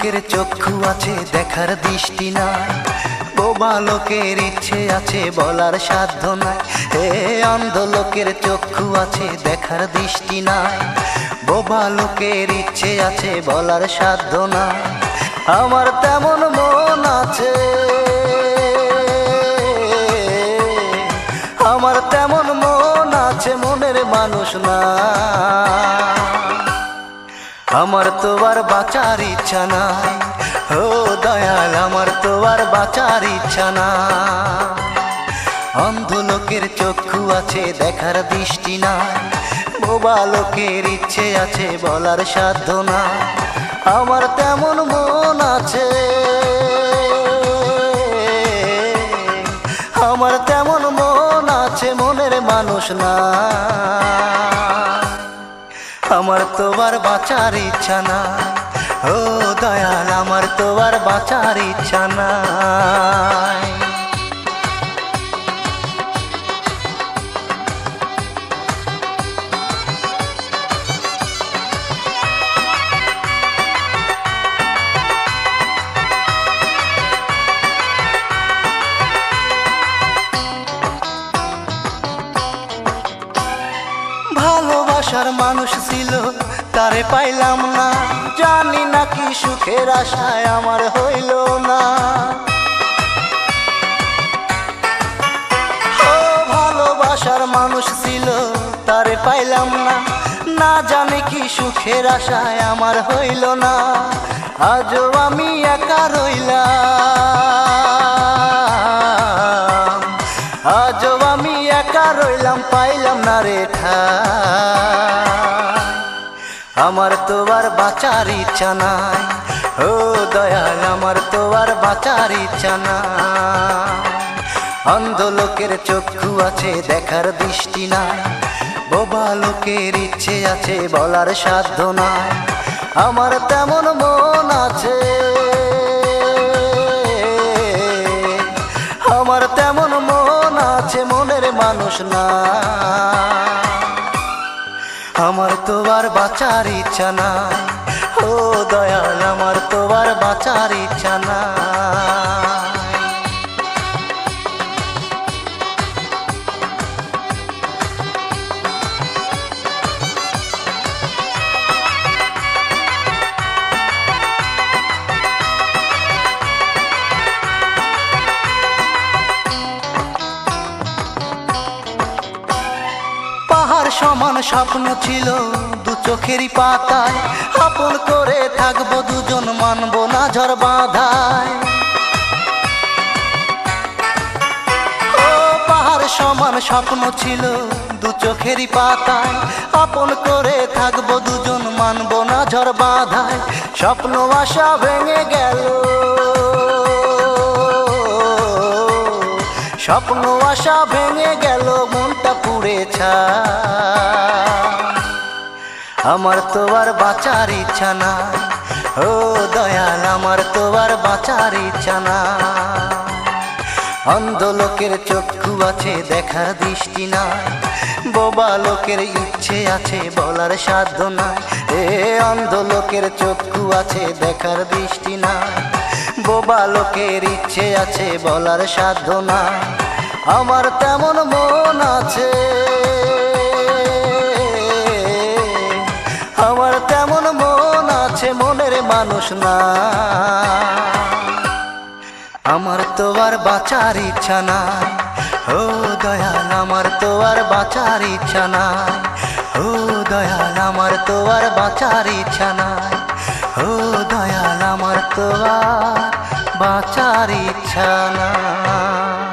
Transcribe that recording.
লোকের চক্ষু আছে দেখার দৃষ্টি নাই, বোবা লোকের ইচ্ছে আছে বলার সাধ্য নাই। হে অন্ধ লোকের চক্ষু আছে দেখার দৃষ্টি নাই, বোবা লোকের ইচ্ছে আছে বলার সাধ্য নাই। আমার তেমন মন আছে, আমার তেমন মন আছে, মনের মানুষ না। আমার তো আর বাঁচার ইচ্ছা নাই, ও দয়াল আমার তো আর বাঁচার ইচ্ছা নাই। অন্ধ লোকের চক্ষু আছে দেখার দৃষ্টি নাই, বোবা লোকের ইচ্ছে আছে বলার সাধ্য নাই। আমার তেমন মন আছে, আমার তেমন মন আছে, মনের মানুষ না। আমার তো আর বাঁচার ইচ্ছা নাই, ও দয়াল আমার তো আর বাঁচার ইচ্ছা নাই। ভালোবাসার মানুষ ছিল তারে পাইলাম না, জানি না কি সুখের আশায় আমার হইল না। ও ভালোবাসার মানুষ ছিল তারে পাইলাম না, না জানি কি সুখের আশায় আমার হইল না। আজও আমি একা রইলাম, আজও আমি একা রইলাম, পাইলাম না রে ঠাই। আমার তো আর বাঁচার ইচ্ছা নাই, ও দয়াল আমার তো আর বাঁচার ইচ্ছা নাই। অন্ধ লোকের চক্ষু আছে দেখার দৃষ্টি নাই, বোবা লোকের ইচ্ছে আছে বলার সাধ্য নাই। আমার তেমন মন আছে, আমার তেমন মন আছে, মনের মানুষ না। আমার তো আর বাঁচার ইচ্ছা নাই, ও দয়াল আমার তো আর বাঁচার ইচ্ছা নাই। পাহাড় সমান স্বপ্ন ছিল দু চোখেরই পাতায়, আপন করে থাকবো দুজন মানবো না ঝড় বাঁধায়। ও পাহাড় সমান স্বপ্ন ছিল দু চোখেরই পাতায়, আপন করে থাকবো দুজন মানবো না ঝড় বাঁধায়। স্বপ্ন আশা ভেঙে গেল, স্বপ্ন আশা ভেঙে গেল, মনটা পুড়ে ছাই। আমার তো আর বাঁচার ইচ্ছা নাই, ও দয়াল আমার তো আর বাঁচার ইচ্ছা নাই। অন্ধ লোকের চক্ষু আছে দেখার দৃষ্টি নাই, বোবা লোকের ইচ্ছে আছে বলার সাধ্য নাই। এ অন্ধ লোকের চক্ষু আছে দেখার দৃষ্টি নাই, বোবা লোকের ইচ্ছে আছে বলার সাধ্য নাই। আমার তেমন মন আছে, আমার তেমন মন আছে, মনের মানুষ না। আমার তো আর বাঁচার ইচ্ছা নাই, ও দয়াল আমার তো আর বাঁচার ইচ্ছা নাই, ও দয়াল আমার তো আর বাঁচার ইচ্ছা নাই, ও দয়াল আমার তো আর বাঁচার ইচ্ছা নাই।